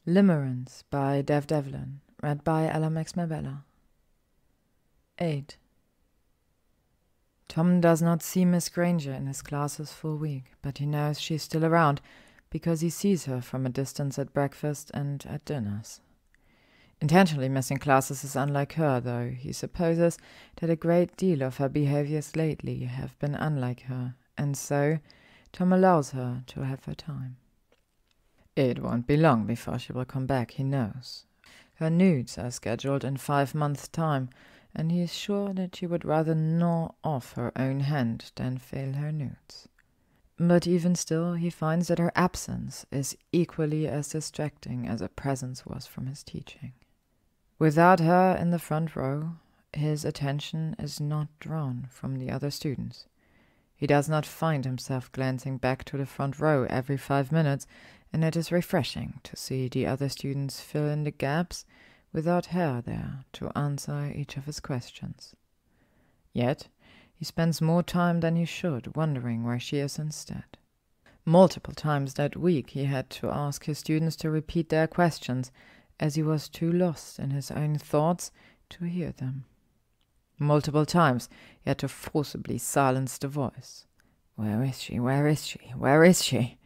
Limerence by devdevlin, read by Ella Mabella. 8. Tom does not see Miss Granger in his classes for a week, but he knows she's still around because he sees her from a distance at breakfast and at dinners. Intentionally missing classes is unlike her, though he supposes that a great deal of her behaviors lately have been unlike her, and so Tom allows her to have her time. It won't be long before she will come back, he knows. Her nudes are scheduled in 5 months' time, and he is sure that she would rather gnaw off her own hand than fail her nudes. But even still, he finds that her absence is equally as distracting as her presence was from his teaching. Without her in the front row, his attention is not drawn from the other students. He does not find himself glancing back to the front row every 5 minutes, and it is refreshing to see the other students fill in the gaps without her there to answer each of his questions. Yet he spends more time than he should wondering where she is instead. Multiple times that week he had to ask his students to repeat their questions, as he was too lost in his own thoughts to hear them. Multiple times he had to forcibly silence the voice. "Where is she? Where is she? Where is she?"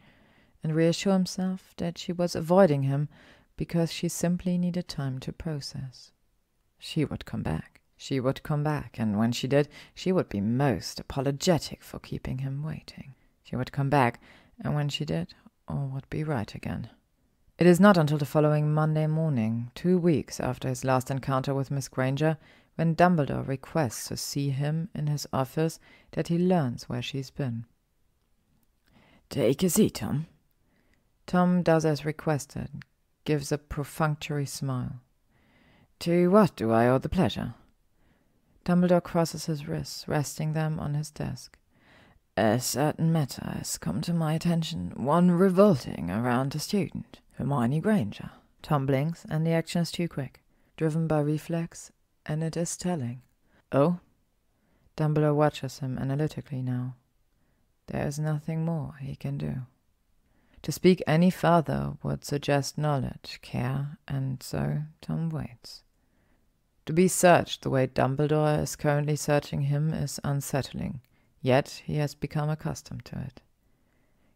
and reassure himself that she was avoiding him because she simply needed time to process. She would come back. She would come back, and when she did, she would be most apologetic for keeping him waiting. She would come back, and when she did, all would be right again. It is not until the following Monday morning, 2 weeks after his last encounter with Miss Granger, when Dumbledore requests to see him in his office, that he learns where she's been. "Take a seat, Tom." Tom does as requested, gives a perfunctory smile. "To what do I owe the pleasure?" Dumbledore crosses his wrists, resting them on his desk. "A certain matter has come to my attention, one revolting around a student, Hermione Granger." Tom blinks, and the action is too quick, driven by reflex, and it is telling. "Oh?" Dumbledore watches him analytically now. There is nothing more he can do. To speak any further would suggest knowledge, care, and so Tom waits. To be searched the way Dumbledore is currently searching him is unsettling, yet he has become accustomed to it.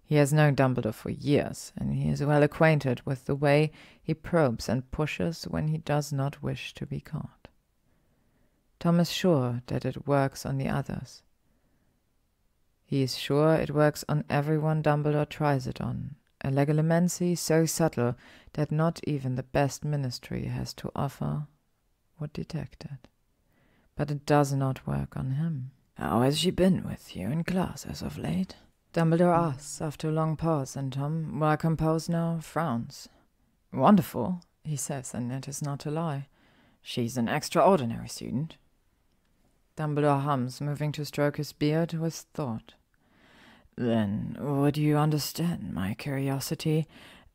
He has known Dumbledore for years, and he is well acquainted with the way he probes and pushes when he does not wish to be caught. Tom is sure that it works on the others. He is sure it works on everyone Dumbledore tries it on, a legilimency so subtle that not even the best ministry has to offer would detect it. But it does not work on him. "How has she been with you in class as of late?" Dumbledore asks after a long pause, and Tom, well composed now, frowns. "Wonderful," he says, and it is not a lie. "She's an extraordinary student." Dumbledore hums, moving to stroke his beard with thought. "Then would you understand my curiosity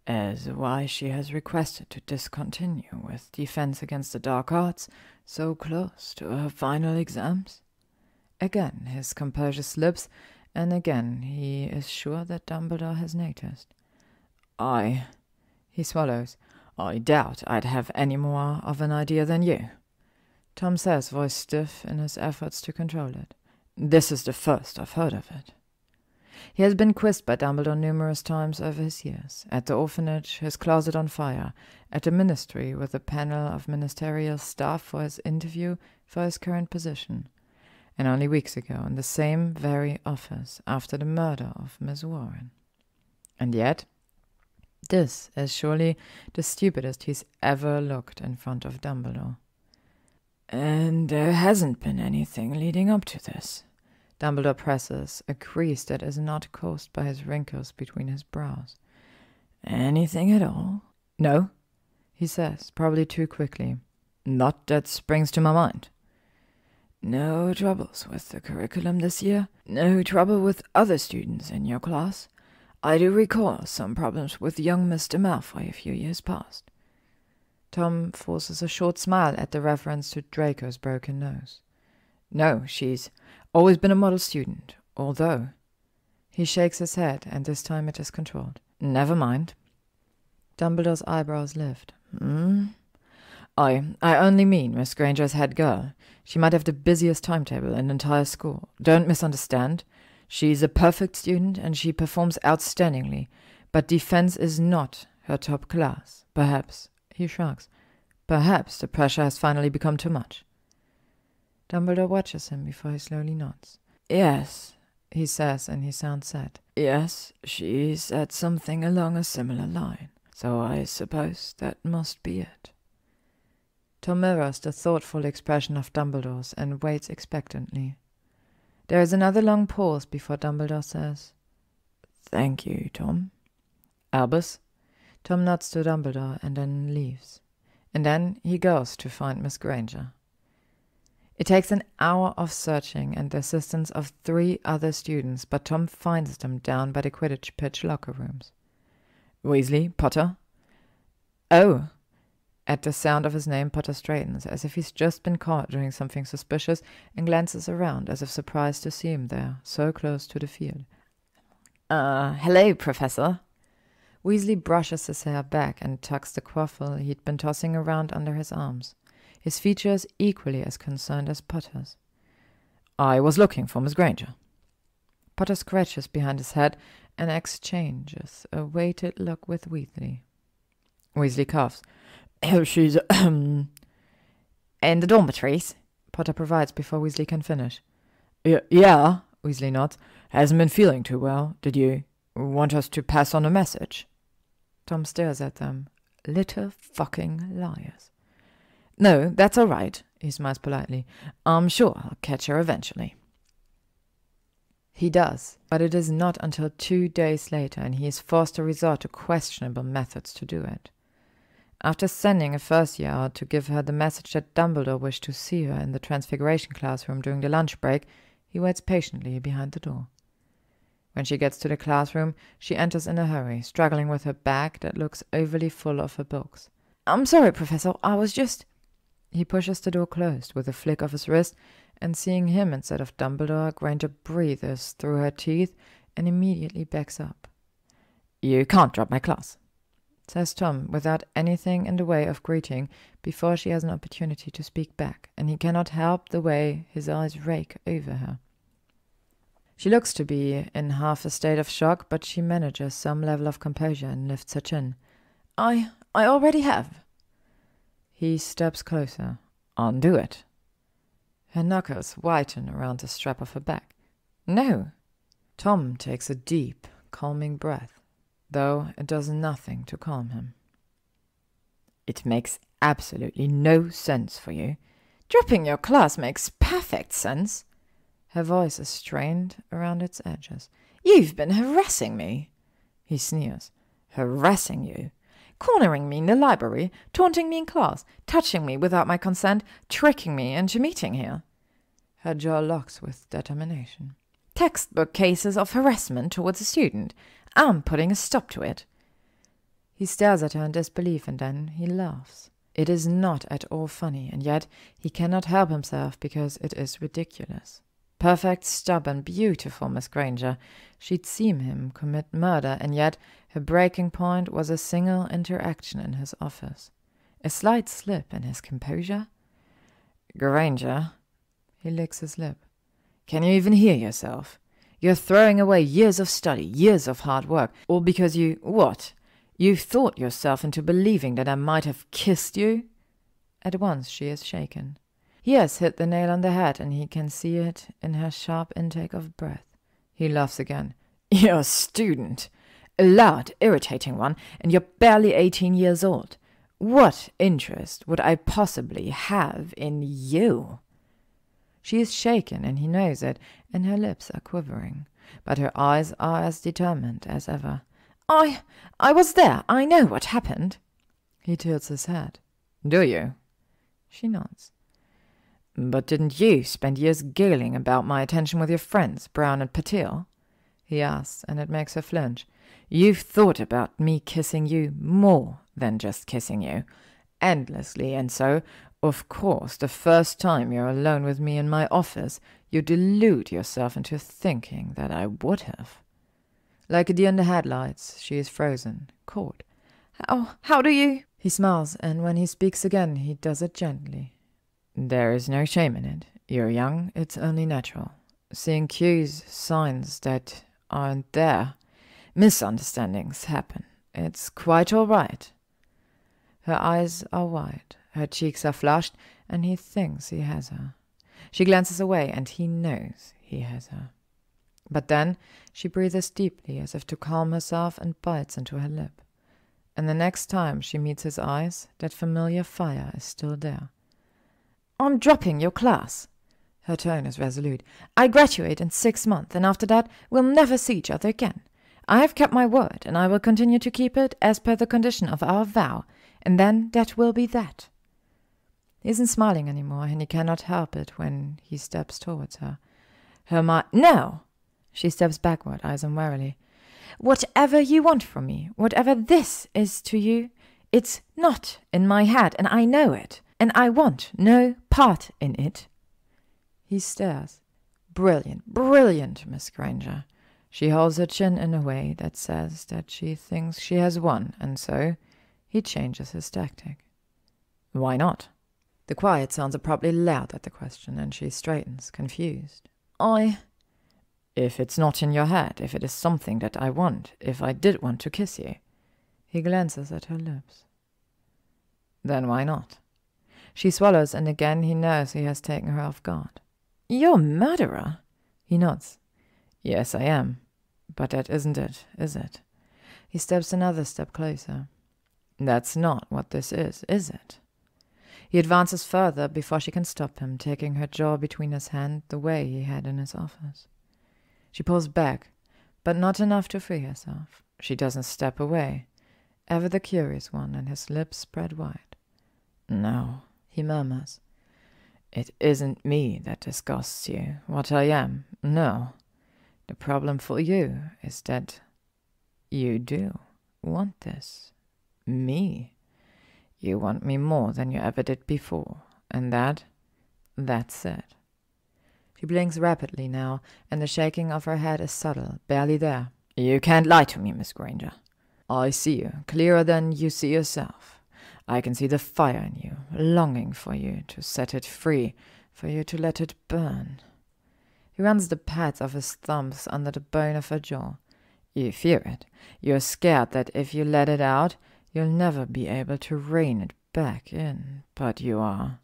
as why she has requested to discontinue with Defense Against the Dark Arts so close to her final exams?" Again his composure slips, and again he is sure that Dumbledore has noticed. He swallows. "I doubt I'd have any more of an idea than you," Tom says, voice stiff in his efforts to control it. "This is the first I've heard of it." He has been quizzed by Dumbledore numerous times over his years, at the orphanage, his closet on fire, at the ministry with a panel of ministerial staff for his interview for his current position, and only weeks ago in the same very office after the murder of Miss Warren. And yet, this is surely the stupidest he's ever looked in front of Dumbledore. "And there hasn't been anything leading up to this?" Dumbledore presses, a crease that is not caused by his wrinkles between his brows. "Anything at all?" "No," he says, probably too quickly. "Not that springs to my mind." "No troubles with the curriculum this year? No trouble with other students in your class? I do recall some problems with young Mr. Malfoy a few years past." Tom forces a short smile at the reference to Draco's broken nose. "No, she's always been a model student, although—" He shakes his head, and this time it is controlled. "Never mind." Dumbledore's eyebrows lift. I only mean Miss Granger's head girl. She might have the busiest timetable in the entire school. Don't misunderstand. She's a perfect student and she performs outstandingly. But defense is not her top class. Perhaps, he shrugs, perhaps the pressure has finally become too much. Dumbledore watches him before he slowly nods. Yes, he says, and he sounds sad. Yes, she said something along a similar line. So I suppose that must be it. Tom mirrors the thoughtful expression of Dumbledore's and waits expectantly. There is another long pause before Dumbledore says, Thank you, Tom. Albus? Tom nods to Dumbledore and then leaves. And then he goes to find Miss Granger. It takes an hour of searching and the assistance of 3 other students, but Tom finds them down by the Quidditch pitch locker rooms. Weasley, Potter? Oh! At the sound of his name, Potter straightens, as if he's just been caught doing something suspicious, and glances around, as if surprised to see him there, so close to the field. Hello, Professor. Weasley brushes his hair back and tucks the quaffle he'd been tossing around under his arms, his features equally as concerned as Potter's. I was looking for Miss Granger. Potter scratches behind his head and exchanges a weighted look with Weasley. Weasley coughs. She's, in the dormitories, Potter provides before Weasley can finish. Yeah, Weasley nods. Hasn't been feeling too well. Did you want us to pass on a message? Tom stares at them. Little fucking liars. No, that's all right, he smiles politely. I'm sure I'll catch her eventually. He does, but it is not until 2 days later, and he is forced to resort to questionable methods to do it. After sending a first-year out to give her the message that Dumbledore wished to see her in the Transfiguration classroom during the lunch break, he waits patiently behind the door. When she gets to the classroom, she enters in a hurry, struggling with her bag that looks overly full of her books. I'm sorry, Professor, I was just... He pushes the door closed with a flick of his wrist, and seeing him instead of Dumbledore, Granger breathes through her teeth and immediately backs up. You can't drop my class, says Tom, without anything in the way of greeting, before she has an opportunity to speak back, and he cannot help the way his eyes rake over her. She looks to be in half a state of shock, but she manages some level of composure and lifts her chin. I already have. He steps closer. Undo it. Her knuckles whiten around the strap of her bag. No. Tom takes a deep, calming breath, though it does nothing to calm him. It makes absolutely no sense for you. Dropping your class makes perfect sense. Her voice is strained around its edges. You've been harassing me. He sneers. Harassing you? Cornering me in the library, taunting me in class, touching me without my consent, tricking me into meeting here. Her jaw locks with determination. Textbook cases of harassment towards a student. I'm putting a stop to it. He stares at her in disbelief, and then he laughs. It is not at all funny, and yet he cannot help himself because it is ridiculous. Perfect, stubborn, beautiful Miss Granger. She'd seen him commit murder, and yet her breaking point was a single interaction in his office. A slight slip in his composure. Granger, he licks his lip. Can you even hear yourself? You're throwing away years of study, years of hard work, all because you, what? You thought yourself into believing that I might have kissed you? At once she is shaken. He has hit the nail on the head, and he can see it in her sharp intake of breath. He laughs again. You're a student. A loud, irritating one, and you're barely 18 years old. What interest would I possibly have in you? She is shaken, and he knows it, and her lips are quivering, but her eyes are as determined as ever. I was there. I know what happened. He tilts his head. Do you? She nods. But didn't you spend years giggling about my attention with your friends, Brown and Patil? He asks, and it makes her flinch. You've thought about me kissing you more than just kissing you, endlessly, and so, of course, the first time you're alone with me in my office, you delude yourself into thinking that I would have. Like a deer in the headlights, she is frozen, caught. How do you? He smiles, and when he speaks again, he does it gently. There is no shame in it. You're young, it's only natural. Seeing cues, signs that aren't there. Misunderstandings happen. It's quite all right. Her eyes are wide, her cheeks are flushed, and he thinks he has her. She glances away, and he knows he has her. But then she breathes deeply as if to calm herself and bites into her lip. And the next time she meets his eyes, that familiar fire is still there. I'm dropping your class. Her tone is resolute. I graduate in 6 months, and after that we'll never see each other again. I have kept my word, and I will continue to keep it as per the condition of our vow, and then that will be that. He isn't smiling anymore, and he cannot help it when he steps towards her. No! She steps backward, eyes him warily. Whatever you want from me, whatever this is to you, it's not in my head, and I know it, and I want no part in it. He stares. Brilliant, brilliant, Miss Granger. She holds her chin in a way that says that she thinks she has won, and so he changes his tactic. Why not? The quiet sounds abruptly loud at the question, and she straightens, confused. If it's not in your head, if it is something that I want, if I did want to kiss you. He glances at her lips. Then why not? She swallows, and again he knows he has taken her off guard. You're a murderer? He nods. Yes, I am. But that isn't it, is it? He steps another step closer. That's not what this is it? He advances further before she can stop him, taking her jaw between his hands the way he had in his office. She pulls back, but not enough to free herself. She doesn't step away, ever the curious one, and his lips spread wide. No, he murmurs. It isn't me that disgusts you, what I am, no. The problem for you is that you do want this. Me. You want me more than you ever did before, and that's it. She blinks rapidly now, and the shaking of her head is subtle, barely there. You can't lie to me, Miss Granger. I see you, clearer than you see yourself. I can see the fire in you, longing for you to set it free, for you to let it burn. He runs the pads of his thumbs under the bone of her jaw. You fear it. You're scared that if you let it out, you'll never be able to rein it back in. But you are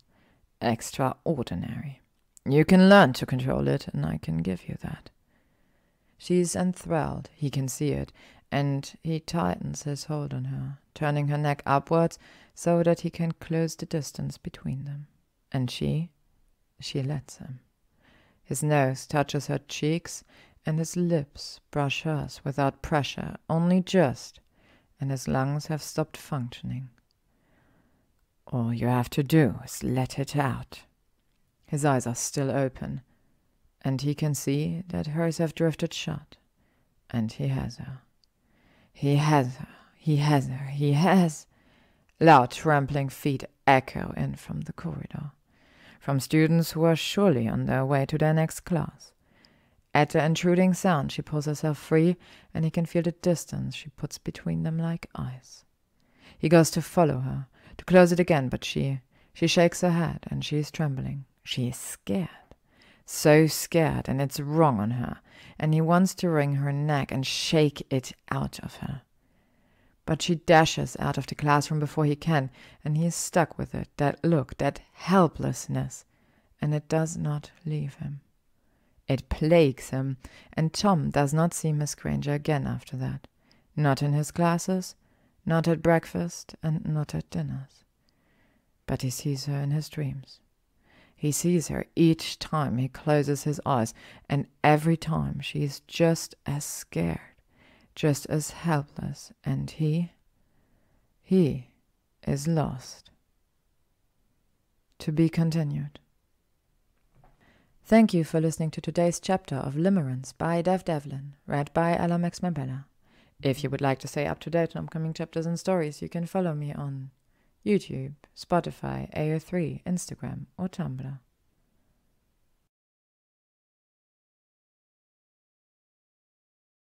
extraordinary. You can learn to control it, and I can give you that. She's enthralled, he can see it, and he tightens his hold on her, turning her neck upwards so that he can close the distance between them. And she lets him. His nose touches her cheeks, and his lips brush hers without pressure, only just, and his lungs have stopped functioning. All you have to do is let it out. His eyes are still open, and he can see that hers have drifted shut, and he has her. He has her, he has her, he has... Loud trampling feet echo in from the corridor, from students who are surely on their way to their next class. At the intruding sound, she pulls herself free, and he can feel the distance she puts between them like ice. He goes to follow her, to close it again, but she shakes her head, and she is trembling. She is scared. So scared, and it's wrong on her, and he wants to wring her neck and shake it out of her. But she dashes out of the classroom before he can, and he is stuck with it, that look, that helplessness, and it does not leave him. It plagues him, and Tom does not see Miss Granger again after that. Not in his classes, not at breakfast, and not at dinners. But he sees her in his dreams. He sees her each time he closes his eyes, and every time she is just as scared, just as helpless, and he is lost. To be continued. Thank you for listening to today's chapter of Limerence by devdevlin, read by Ella Max Mabella. If you would like to stay up to date on upcoming chapters and stories, you can follow me on YouTube, Spotify, AO3, Instagram, or Tumblr.